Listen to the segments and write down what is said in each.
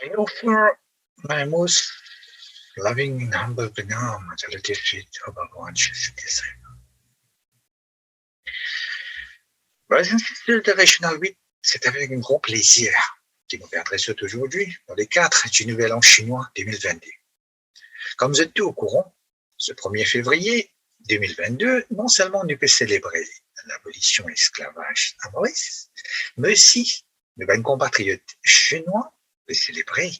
I offer my most loving and humble pranam at the feet of Bhagavan Shri Sati Sai. Brothers and sisters de Vaishnava 8, c'est avec un grand plaisir qui nous adresse aujourd'hui dans les 4 du Nouvel An chinois 2022. Comme vous êtes tous au courant, ce 1er février 2022, non seulement nous peut célébrer l'abolition de l'esclavage à Maurice, mais aussi nos compatriotes chinois peuvent célébrer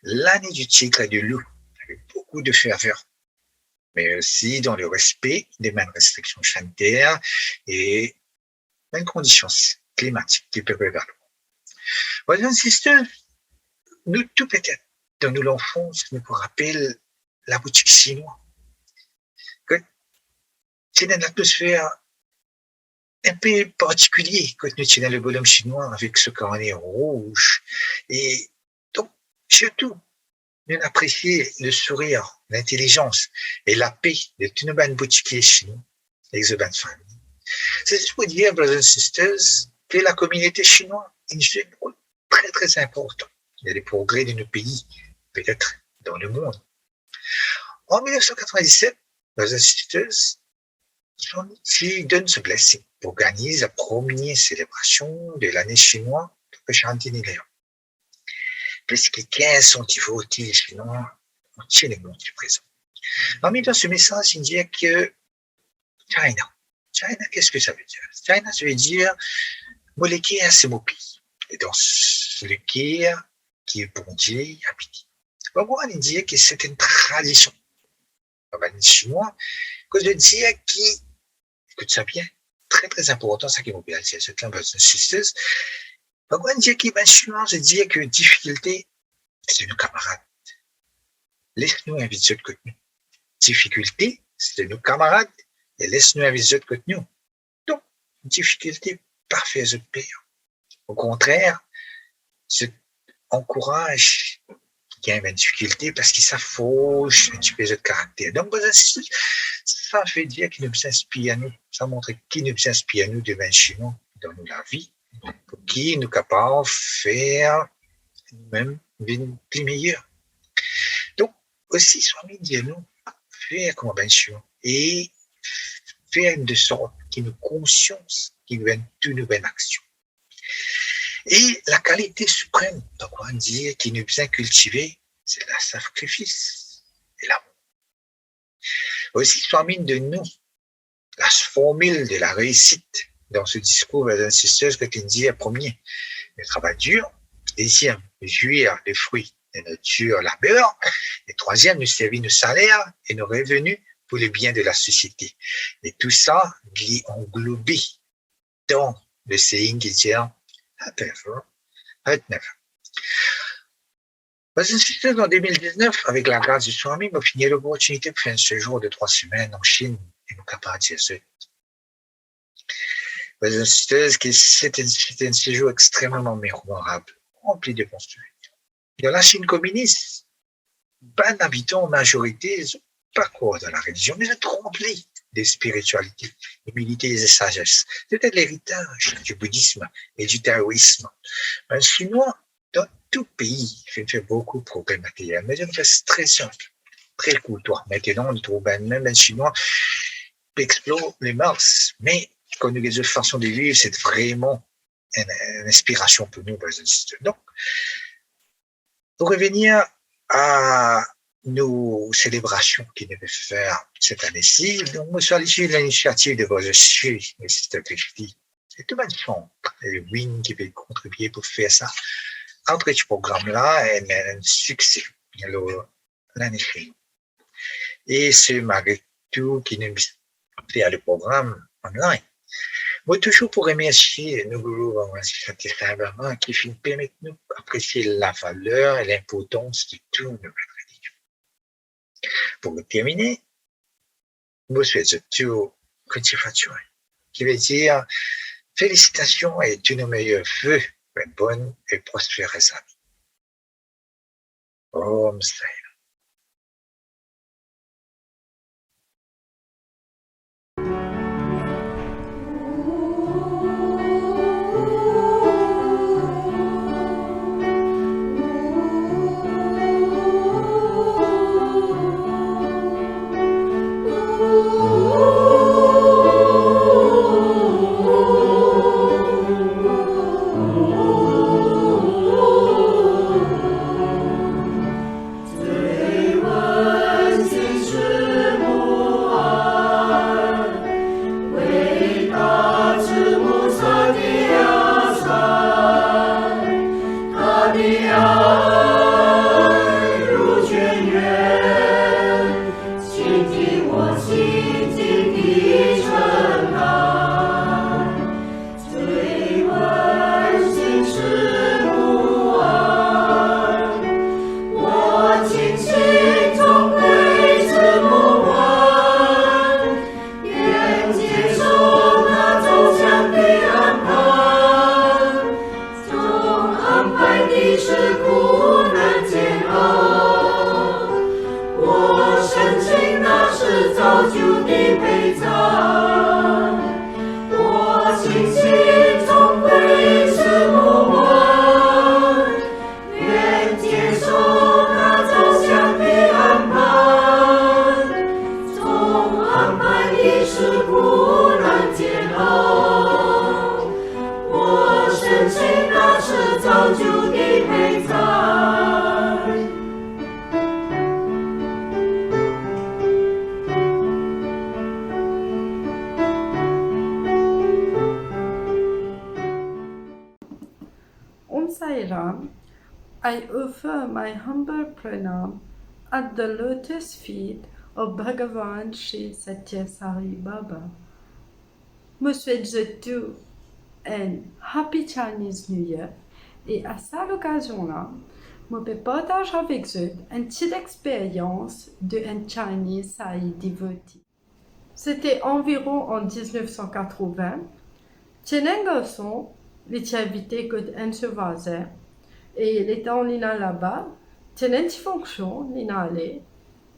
l'année du tigre et du loup avec beaucoup de ferveur, mais aussi dans le respect des mêmes restrictions sanitaires et mêmes conditions climatiques qui peuvent prévaloir. Brothers and sisters, nous tout peut-être dans nos l'enfance nous rappelle la boutique chinoise. Que c'est une atmosphère un peu particulière quand nous sommes dans le bonhomme chinois avec ce carnet rouge. Et donc, surtout, nous apprécions le sourire, l'intelligence et la paix de tous nos boutiquiers chinois avec les bonnes familles. C'est juste pour dire, brothers and sisters, que la communauté chinoise joue un rôle très très important. Il y a des progrès de nos pays, peut-être dans le monde. En 1997, brothers and sisters, John donne ce blessing, organise la première célébration de l'année chinoise de Shanti-Nilayan. Plus que 15 sont votés chinois entiers le monde du présent. Parmi dans ce message, il dit que China, qu'est-ce que ça veut dire? China, ça veut dire molécule, c'est mon pays. Et dans le care qui est bon Dieu habité. Pourquoi il dit que c'est une tradition? Les Chinois, que je dis qui, écoute ça bien, très très important, ça qui m'a bien dit, c'est un brothers and sisters. Pourquoi il dit que les Chinois, je dis que difficulté, c'est nos camarades. Laisse-nous inviter de côté nous. Difficulté, c'est nos camarades, et laisse-nous inviter de côté nous. Donc, difficulté, parfait, je pire. Au contraire, ça encourage qui a une difficulté parce qu'il s'affauche un petit peu de caractère. Donc, ça fait dire qu'il nous inspire à nous, ça montre qu'il nous inspire à nous de chinois dans la vie, pour qui nous capables de faire même une plus meilleure. Donc, aussi, soit mis de nous, faire comme un chinois et faire de sorte qu'il nous conscience qu'il y a toutes nos bonnes actions. Et la qualité suprême, donc on dit, qui nous a cultivé, c'est le sacrifice et l'amour. Aussi, soit mine de nous, la formule de la réussite dans ce discours d'un sisters que tu dis à premier, le travail dur, deuxième, jouir des fruits de notre dur labeur, et troisième, nous servir nos salaires et nos revenus pour le bien de la société. Et tout ça, est englobé dans le saying qui dit en 2019, avec la grâce du Swami, m'a fini l'opportunité de faire un séjour de 3 semaines en Chine et nous capables de dire ça. C'était un séjour extrêmement mémorable, rempli de bons souvenirs. Dans la Chine communiste, ben habitants en majorité, ils n'ont pas quoi dans la religion, mais ils sont remplis de spiritualité, d'humilité et de sagesse. C'était l'héritage du bouddhisme et du taoïsme. Un Chinois, dans tout pays, fait beaucoup de problèmes matériels, mais d'une façon très simple, très cool. Maintenant, on trouve même un Chinois qui explore les mœurs, mais quand nous avons une façon de vivre, c'est vraiment une inspiration pour nous. Donc, pour revenir à nos célébrations qui devaient faire cette année-ci, donc, nous sommes issus de l'initiative de votre chef, Mr. Krishti. C'est tout le monde, et Win qui peut contribuer pour faire ça. Entre ce programme-là, il y a un succès, l'année prochaine. Et c'est malgré tout qui nous fait le programme online. Moi, toujours pour remercier nos gourous, qui permettent de nous apprécier la valeur et l'importance de tout nos religions. Pour terminer, je souhaite tout Kunchifachuan, qui veut dire félicitations et tous nos meilleurs vœux pour une bonne et prospère année. Om Sai. Om Sai Ram. I offer my humble pranam at the lotus feet of Bhagavan Sri Satya Sai Baba. Je souhaite tous un Happy Chinese New Year et à cette occasion-là, je peux partager avec vous une petite expérience d'un Chinese Sai devotee. C'était environ en 1980. J'ai un garçon, il était invité un se voisin et il était en ligne là-bas. J'ai une petite fonction, il allait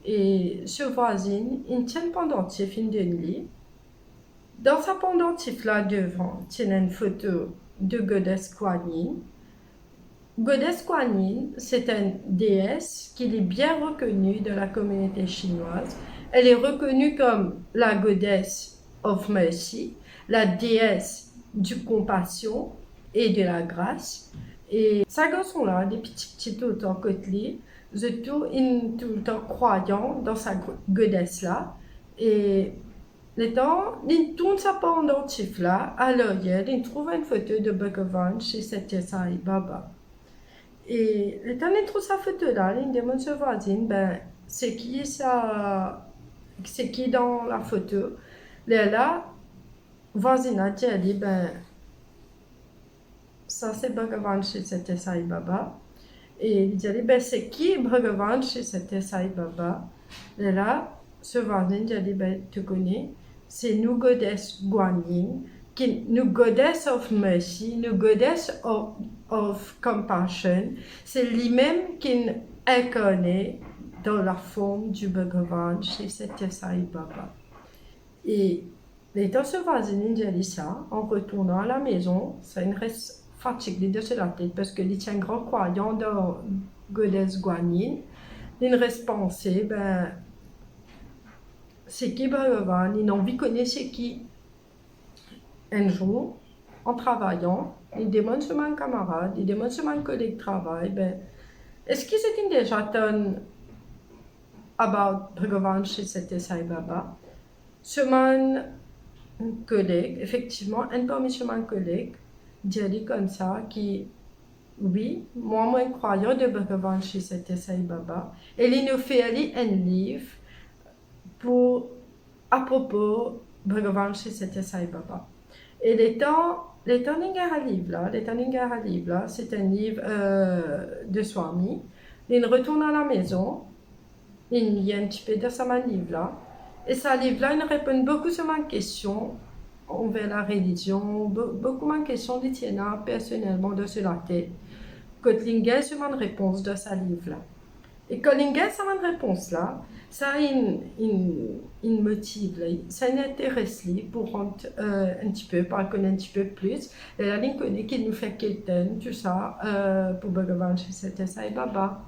et ce voisin, il tient pendentif in d'une lit. Dans sa pendentif là devant, il y a une photo de Goddess Kuan Yin. Goddess Kuan Yin, c'est une déesse qui est bien reconnue de la communauté chinoise. Elle est reconnue comme la Goddess of Mercy, la déesse du compassion et de la grâce. Et ces garçons-là, des petits autant côtelés, tout le temps croyant dans sa Goddess-là. Et le temps, il tourne sa pendentif là, à l'œil, il trouve une photo de Bhagavan chez Satya Sai Baba. Et le temps, il trouve sa photo là, il demande à sa voisine, ben, c'est qui dans la photo? Là, voisine a dit, ben, ça c'est Bhagavan chez Satya Sai Baba. Et il dit, ben, c'est qui Bhagavan chez Satya Sai Baba? Là, ce voisin dit, ben, tu connais? C'est nous Goddess Kuan Yin, nous Goddess of Mercy, nous Goddess of Compassion. C'est lui-même qui incarné dans la forme du Bhagavan chez Satya Sai Baba. Et l'étant ce voisin dit ça, en retournant à la maison, ça ne reste fatigué de la tête parce qu'il est un grand croyant dans Goddess Kuan Yin. Il reste pensé, ben, c'est qui Bhagavan, il a envie de connaître c'est qui. Un jour, en travaillant, il demande sur mon camarade, il demande sur mon collègue de travail, ben, est-ce que c'est déjà ton about Bhagavan chez Satya Sai Baba? Sur mon collègue, effectivement, un parmi sur mon collègue, dit comme ça, qui, oui, moi, croyant de Bhagavan chez Satya Sai Baba, et il nous fait aller un livre à propos de Bhagavan chez Satya Sai Baba. Et les temps livre-là, c'est un livre de Swami. Il retourne à la maison, il y a un petit peu de ce livre-là. Et ce livre-là, il répond beaucoup sur ma question envers la religion, beaucoup de questions qui tiennent personnellement de sur la tête. Quand il y a une réponse de ce livre-là. Et quand il y a cette réponse-là, ça il motive, ça intéresse pour rentrer un petit peu, pour connaître un petit peu plus. Et là, il connaît qu'il nous fait quelqu'un, tout ça, pour Bhagavan chez Satya Sai Baba.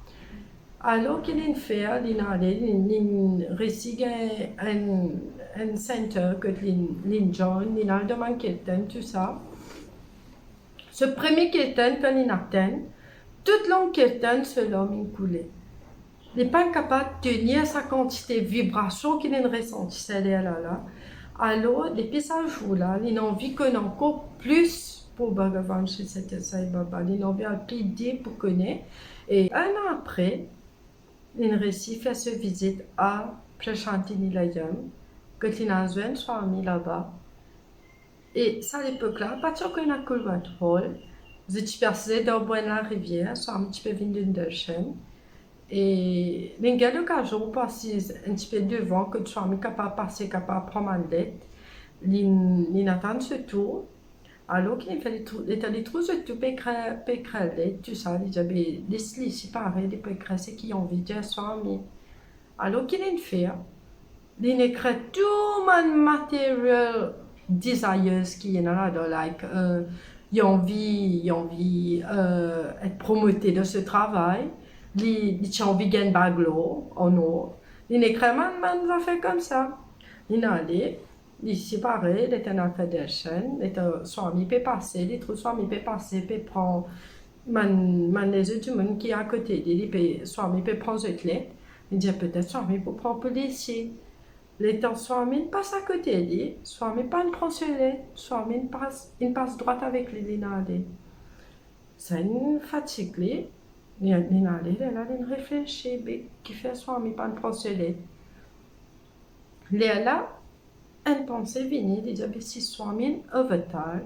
Alors qu'il fait, il réussit un centre que il joint, il a demandé quelqu'un, tout ça. Ce premier quelqu'un, quand il atteint, toute longue quelqu'un, ce l'homme il coulait. Il n'est pas capable de tenir sa quantité de vibration qu'il ressentit là. Alors, depuis ce jour-là, il a envie qu'on ait encore plus pour Bhagavan chez Satya Sai Baba. Il a envie de pedir pour connaître. Et un an après, il réussit à faire sa visite à Prashanti Nilayam, que il a un Swami là-bas. Et à l'époque-là, pas sûr qu'on a couvert hall, je suis passé dans la rivière, Swami tu peux venir d'une darshan. Et il y a l'occasion de passer un petit peu devant, que tu sois capable de passer, capable de prendre ma lettre. Il attend ce tour. Alors qu'il fallait les trous ce tour, pécrer lettre, tout ça. Il dit, laisse-les, c'est pareil, les pécrer, c'est qui ont envie de faire. Alors qu'il fait, il écrit tout mon matériel desires qui est là, like, il a envie d'être promoté de ce travail. Il a envie de gagner baglo en or. Il écrit, man va faire comme ça. Il est allé, il s'est paré, il était dans la chaîne, il était Swami peut passer, il trouve Swami peut passer, peut prendre les autres monde qui est à côté, il peut Swami peut prendre cette lettre. Il dit peut-être Swami pour prendre policier. Les temps Swami passe à côté, il dit Swami pas une prend sur lettre, Swami passe droit avec les linades. c'est une fatigue. Il réfléchit, qui fait Swami pas prendre ce lait. Là, une pensée vient, il dit, si Swami avatar,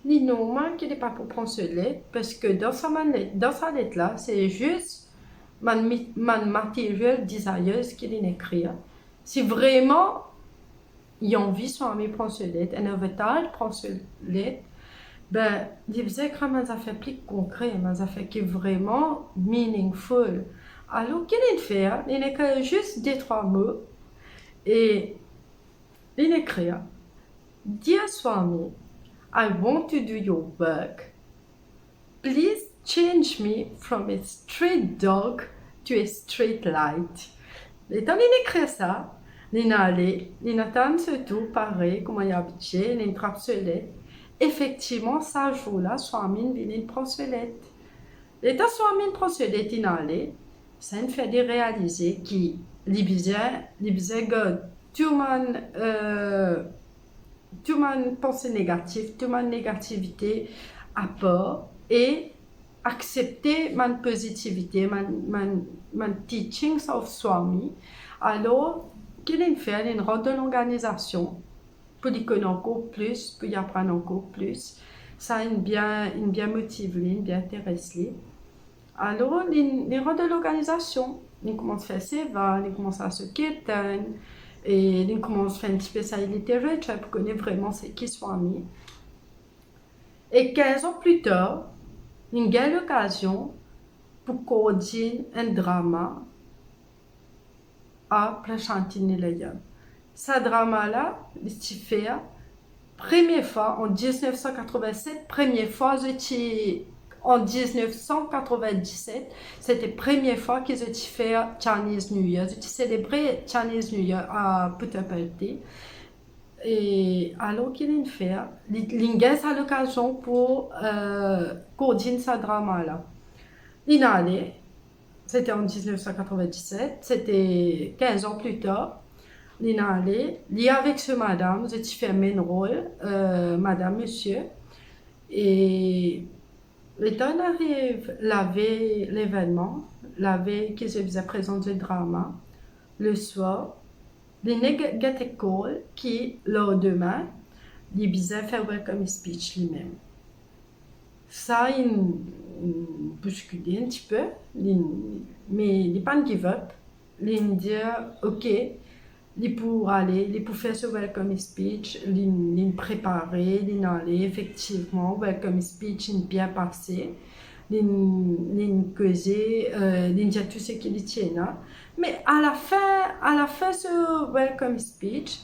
il est normal qu'il n'est pas pour prendre ce lait, parce que dans sa lettre là, c'est juste mon matériel désireux qu'il est écrit. Si vraiment il a envie Swami prendre ce lait, un avatar prend ce lait, ben, il faisait que ça fait plus concret, ça fait qui est vraiment meaningful. Alors, qu'est-ce qu'il fait? Il écrit juste des 3 mots et il écrit Dear Swami, I want to do your work. Please change me from a straight dog to a straight light. Et quand il écrit ça, il attend surtout pareil, comme il est habitué, il trappe ce lait. Effectivement, ça jour-là, Swami vient prendre ce lait. Et quand Swami prend ce lait, il allait, ça me fait de réaliser qu'il disait que tout mon pensée négative, toute ma négativité à part et accepter ma positivité, mon teachings of Swami. Alors, qu'il fait, il rentre dans l'organisation pour y connaître encore plus, pour y apprendre encore plus. Ça il bien motive, il bien intéresse. Alors, il rentre dans l'organisation. Il commence à faire ses vannes, il commence à se quitter. Et il commence à faire une spécialité littéraire pour connaître vraiment ce qui Swami. Et 15 ans plus tard, il a l'occasion pour coordonner un drama à Prashantinilayam. Ce drama-là, il s'est fait première fois en 1987, première fois en 1997, c'était la première fois qu'ils ont fait Chinese New Year. Ils ont célébré Chinese New Year à Puttaparthi. Et alors qu'il a fait, il a l'occasion pour coordonner ce drama-là. Il est allé, c'était en 1997, c'était 15 ans plus tard. Il est allé, il est avec ce madame, ils ont fait un main rôle, madame, monsieur. Et le temps arrive, la veille l'événement, la veille qu'ils se faisaient présenter le drama, le soir, il y a une école qui, le lendemain, il faisait faire welcome speech lui-même. Ça, il bousculé un petit peu, mais il n'a pas give up. Il dit, ok, il pour aller, il pour faire ce welcome speech, il préparer, il allait effectivement, welcome speech, il bien passé, il causait, il dit tout ce qu'il tient. Mais à la fin ce welcome speech,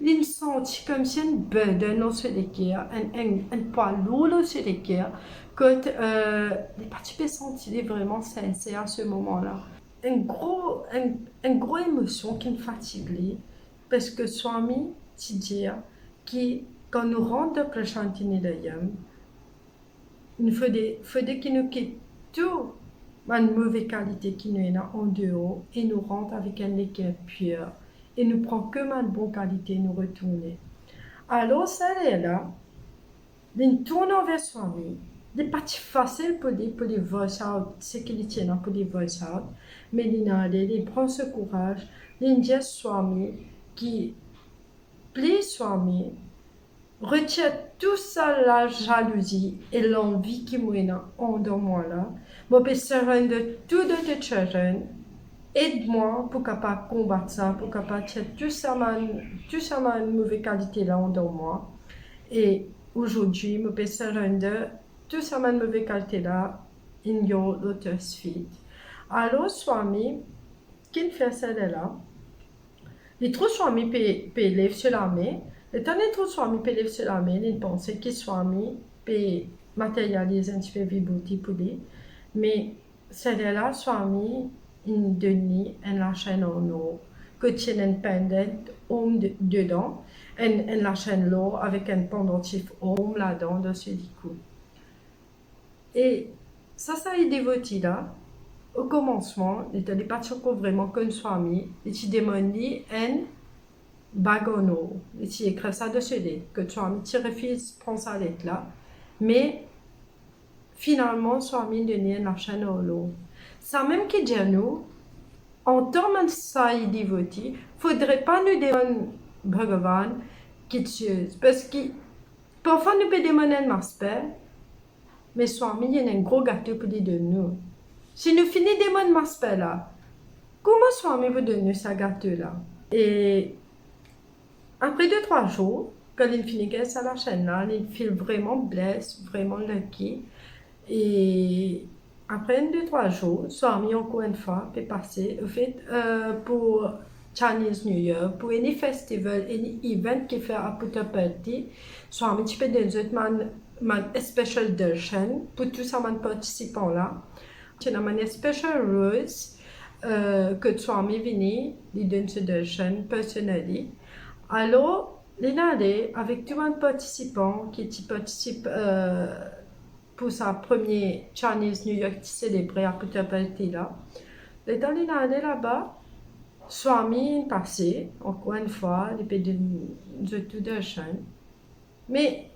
il sentit comme si un burden dans ce cœur, un poids lourd dans ce cœur, que les participants sentaient vraiment sincères à ce moment-là. Une grosse émotion qui me fatiguait, parce que Swami dit que quand nous rentrons de Prashantinilayam, il faudrait qu'il nous quitte tout une mauvaise qualité qui nous est en dehors et nous rentre avec un équerre pur et nous prend que ma bonne qualité nous retourner. Alors ça est là, il tourne vers Swami. Il n'est pas facile pour les voice out, ce qu'il tient pour les voice out, mais il prend ce courage, il dit Swami qui plie Swami, retire tout ça, la jalousie et l'envie qui m'est en moi là. Je peux surrender tout de tes children. Aide-moi pour capable combattre ça, pour capable tirer tout ça ma mauvaise qualité là en moi. Et aujourd'hui, je peux surrender tout ça ma mauvaise qualité là in your lotus feet. Alors Swami, qui fait ça là? Il trouve Swami peut lever sur la main. Le temps de Swami peut lever sur la main, il pense que Swami peut matérialiser un petit peu vibhuti pour lui. Mais celle-là, Swami, il donne une chaîne en or, que tient un pendant dedans, une chaîne l'or avec un pendentif homme là-dedans, dessus du cou. Et ça est dévoté là. Au commencement, il n'était pas encore vraiment comme Swami, il demandait un bagono. Il écrit ça dessus, que Swami refuse prendre sa lettre là. Mais finalement, Swami donné la chaîne au lot. Ça même qui dit à nous, en tant que saï dévoté, faudrait pas nous demander Bhagavan qui tue. Parce que parfois nous pouvons demander un aspect, mais Swami, il y a un gros gâteau pour dire de nous. Si nous finissons de demander un aspect là, comment Swami vous donne ce gâteau là? Et après 2-3 jours, quand il finit à la chaîne là, il feel vraiment blessé, vraiment lucky. Et après 2-3 jours, Swami encore une fois peut passer au fait pour Chinese New Year, pour un festival, un event qui fait à Puttaparthi, Swami tu peux donner un special darshan pour tous ces participants là. Tu as un special rules que Swami vini, il donne ce darshan personnellement. Alors, il est avec tous les participants qui participent pour sa première Chinese New York célébrée à Puttaparthi là. Et dans les années là-bas, Swami est passé, encore une fois, il peut de tout de chaîne. Mais,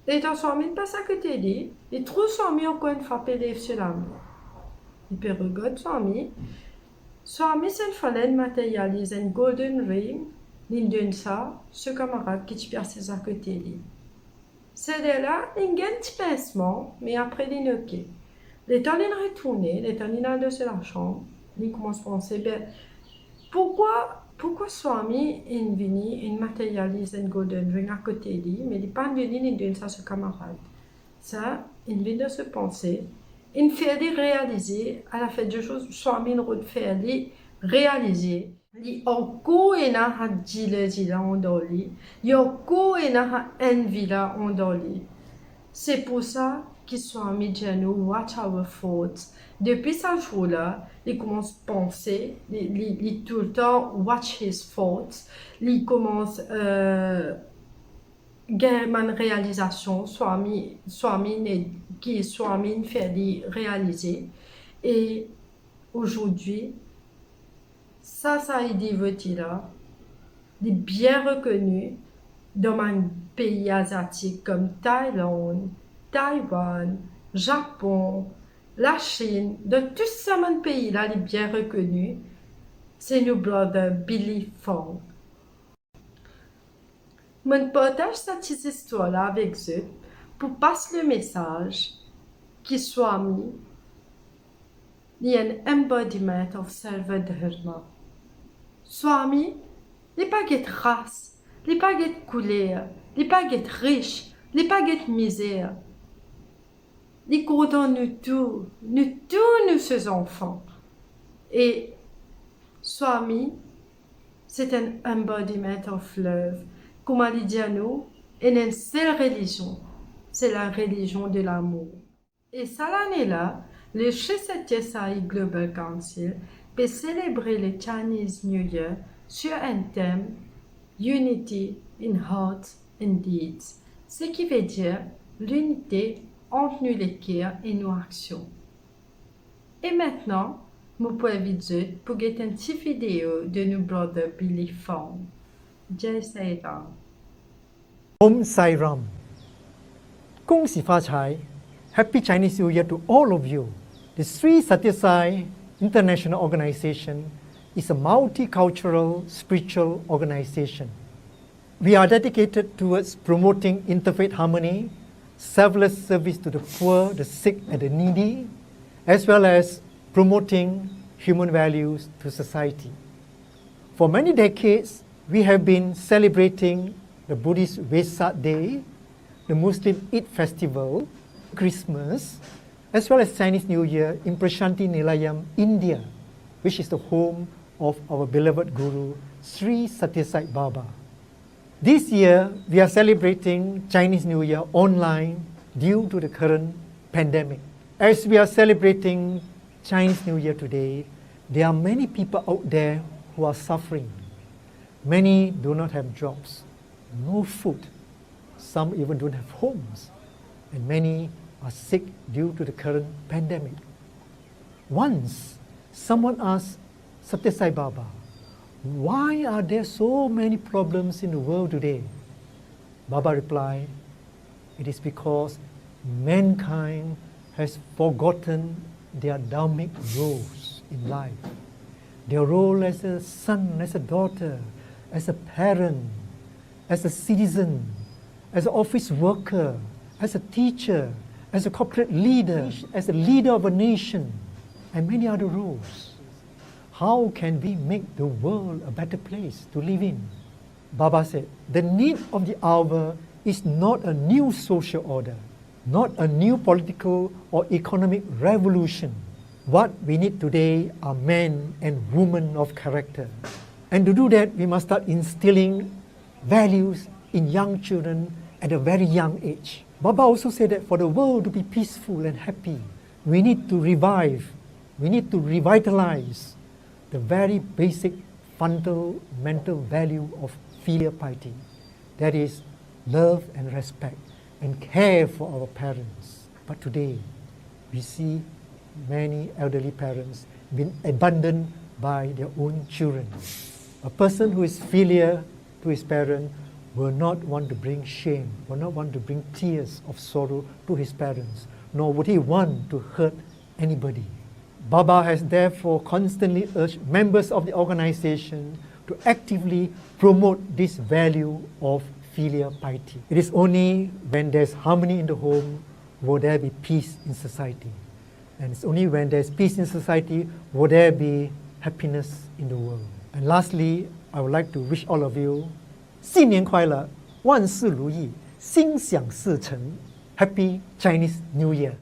étant Swami passe à côté de lui, il trouve Swami encore une fois pédé sur la main. Il peut regarder Swami. Swami s'en fallait matérialiser un golden ring, il donne ça, ce camarade qui passe à côté de lui. C'est là, il gagne un petit pincement, mais après il est ok. L'état il retourné, l'état il a de la chambre, il commence à penser, ben, pourquoi Swami est venu, il matérialise un golden ring à côté de lui, mais il n'est pas venu, il donne ça à ce camarade. Ça, il vient de se penser, il fait les réaliser, à la fin des choses, Swami il fait les réaliser. Li oko ena ha jila ondoli, yoko ena ha envila ondoli. C'est pour ça qu'ils sont mis à nous watch our thoughts. Depuis ce jour-là, il commence à penser, il tout le temps watch his thoughts, il commence gagner une réalisation, Swami fait les réaliser. Et aujourd'hui, ça a été là, est bien reconnu dans un pays asiatique comme Thaïlande, Taïwan, Japon, la Chine, dans tous ces pays-là, il est bien reconnu. C'est notre brother Billy Fong. Je partage cette histoire-là avec eux pour passer le message qu'il soit mis. Il y a un embodiment of Sarva Dharma. Swami, il n'est pas de race, il n'est pas de couleur, il n'est pas de riche, il n'est pas de misère. Il coordonne nous tous, nous ses enfants. Et Swami, c'est un embodiment of love. Comme il dit à nous, il y a une seule religion, c'est la religion de l'amour. Et cette année-là, le G7 Global Council peut célébrer le Chinese New Year sur un thème Unity in Heart and Deeds, ce qui veut dire l'unité entre nous les cœurs et nos actions. Et maintenant, vous pouvez vidéo pour get une petite vidéo de nos brother Billy Fong. Jai Sai Ram. Om Sai Ram. Kung Si Fa Chai. Happy Chinese New Year to all of you. The Sri Satyasai International Organization is a multicultural spiritual organization. We are dedicated towards promoting interfaith harmony, selfless service to the poor, the sick, and the needy, as well as promoting human values to society. For many decades, we have been celebrating the Buddhist Vesak Day, the Muslim Eid Festival, Christmas, as well as Chinese New Year in Prashanti Nilayam, India, which is the home of our beloved Guru, Sri Satyasai Baba. This year, we are celebrating Chinese New Year online due to the current pandemic. As we are celebrating Chinese New Year today, there are many people out there who are suffering. Many do not have jobs, no food. Some even don't have homes. And many are sick due to the current pandemic. Once, someone asked Satyasai Baba, why are there so many problems in the world today? Baba replied, it is because mankind has forgotten their dharmic roles in life. Their role as a son, as a daughter, as a parent, as a citizen, as an office worker, as a teacher, as a corporate leader, as a leader of a nation, and many other roles. How can we make the world a better place to live in? Baba said, the need of the hour is not a new social order, not a new political or economic revolution. What we need today are men and women of character. And to do that, we must start instilling values in young children at a very young age. Baba also said that for the world to be peaceful and happy, we need to revive, we need to revitalize the very basic fundamental value of filial piety. That is, love and respect and care for our parents. But today, we see many elderly parents being abandoned by their own children. A person who is filial to his parent will not want to bring shame, will not want to bring tears of sorrow to his parents, nor would he want to hurt anybody. Baba has therefore constantly urged members of the organization to actively promote this value of filial piety. It is only when there's harmony in the home will there be peace in society. And it's only when there's peace in society will there be happiness in the world. And lastly, I would like to wish all of you 新年快乐，万事如意，心想事成。Happy Chinese New Year!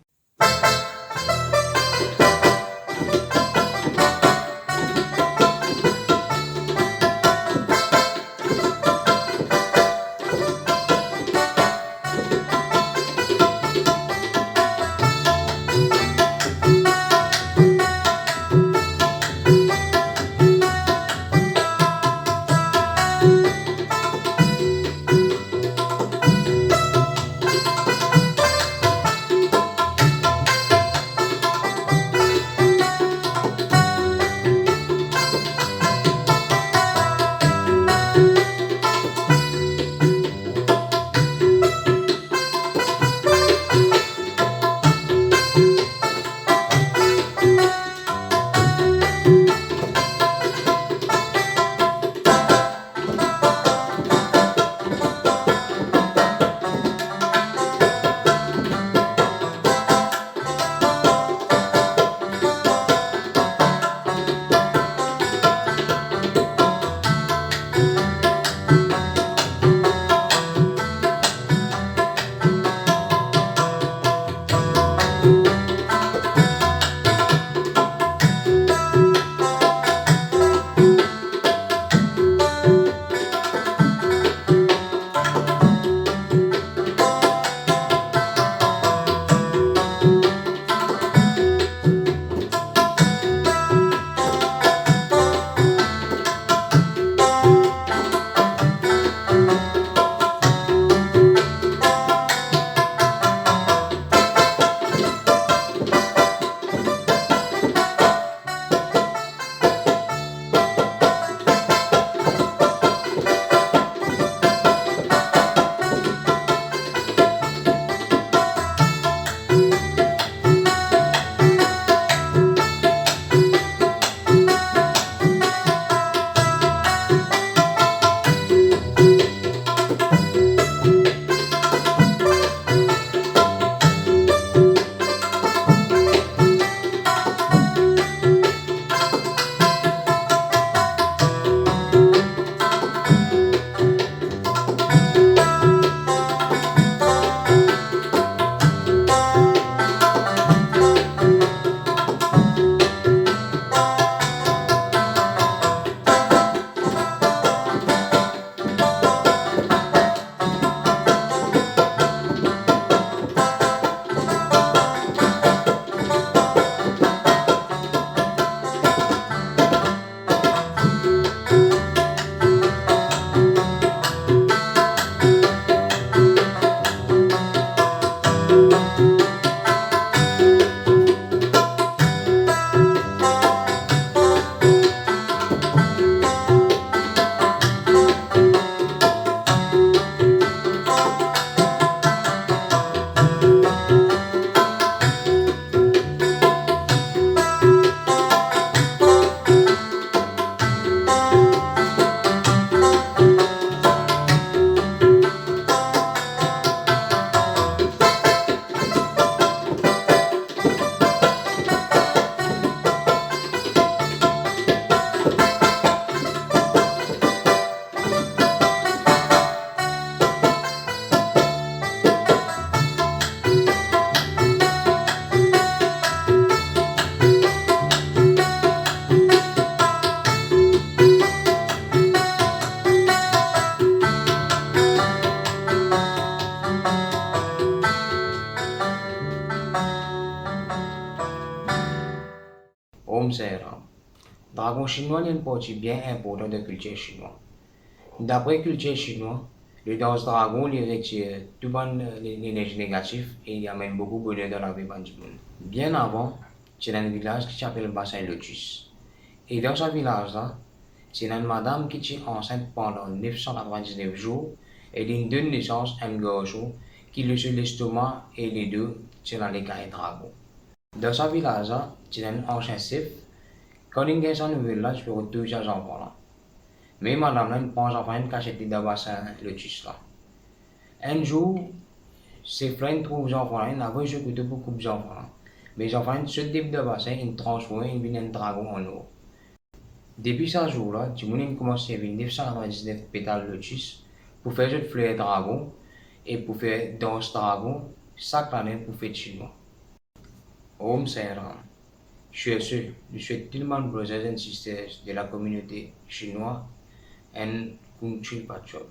Om Sai Ram. Dragon chinois est une partie bien importante de la culture chinoise. D'après la culture chinoise, le danse dragon il retire toute l'énergie négative et il amène beaucoup de bonheur dans la vie du monde. Bien avant, c'est dans un village qui s'appelle Bassin Lotus. Et dans ce village-là, c'est une madame qui est enceinte pendant 999 jours et elle donne naissance à un garçon qui le sur l'estomac et les deux, c'est dans les cailles dragon. Dans ce village-là, c'est un ancien chef. Quand il y a une nouvelle-là, tu peux retrouver ces enfants-là. Mais madame-là, elle pense enfin une cachette dans le bassin Lotus-là. Un jour, ses frères trouvent les enfants-là, ils n'avaient jamais eu beaucoup d'enfants. Mais les enfants se déplacent dans le bassin, ils transforment, ils deviennent un dragon en eau. Depuis ce jour-là, tout le monde commence à faire 999 pétales de lotus pour faire cette fleur dragon et pour faire danse dragon chaque année pour faire chinois. Om Sai Ram. Je souhaite tout le monde, brothers and sisters de la communauté chinoise, un Kung Chul Pachol.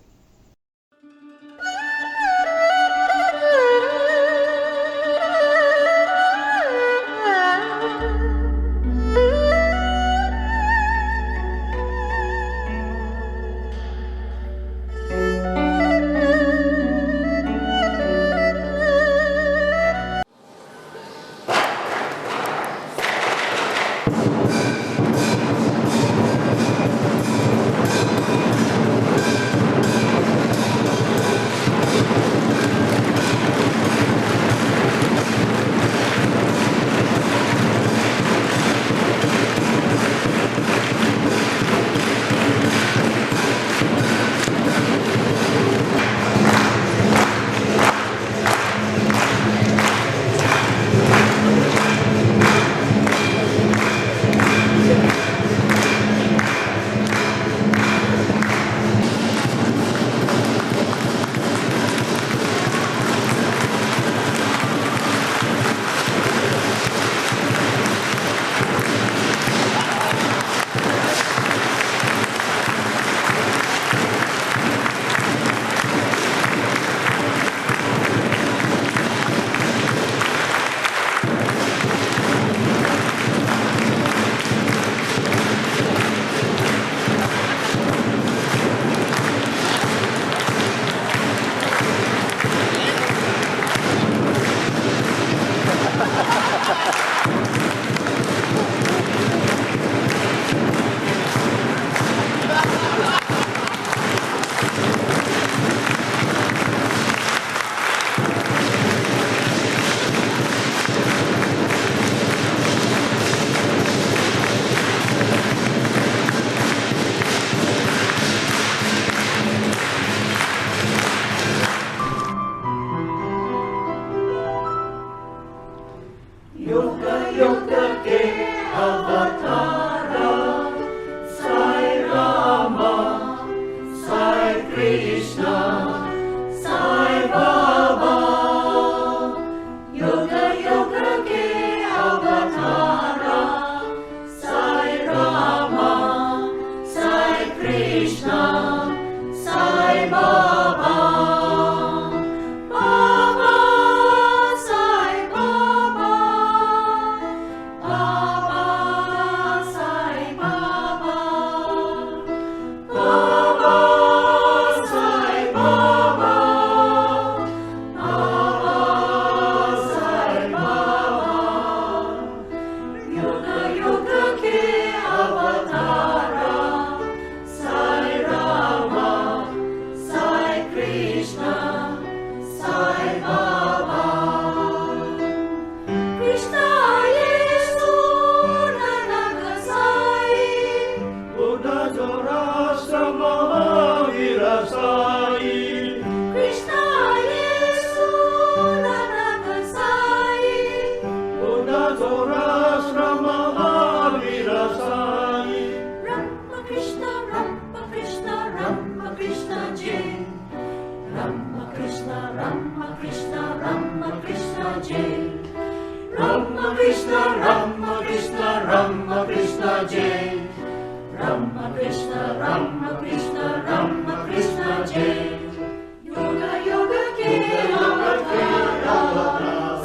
Yoga, yoga, ke, avatar,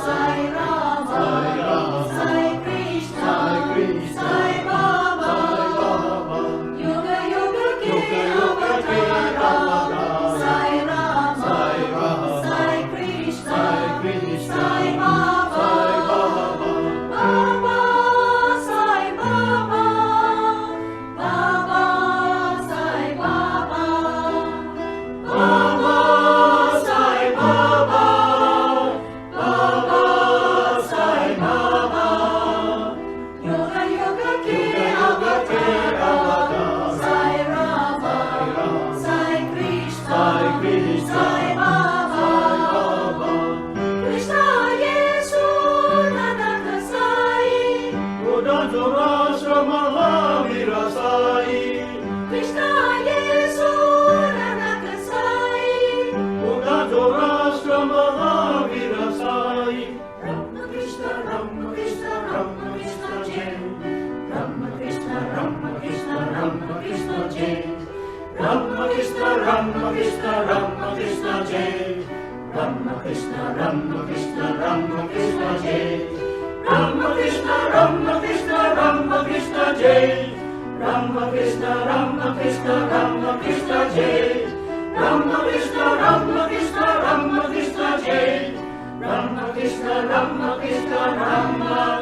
Sai Ram. Ramakrishna, Ramakrishna, Ramakrishna Jai. Ramakrishna, Ramakrishna, Ramakrishna Jai. Ramakrishna, Ramakrishna, Ramakrishna Jai. Ramakrishna, Ramakrishna, Ramakrishna Jai. Ramakrishna, Ramakrishna, Ramakrishna Jai. Ramakrishna, Ramakrishna, Ramakrishna Jai. Ramakrishna, Ramakrishna, Ramakrishna Jai. Ramakrishna, Ramakrishna, Ramakrishna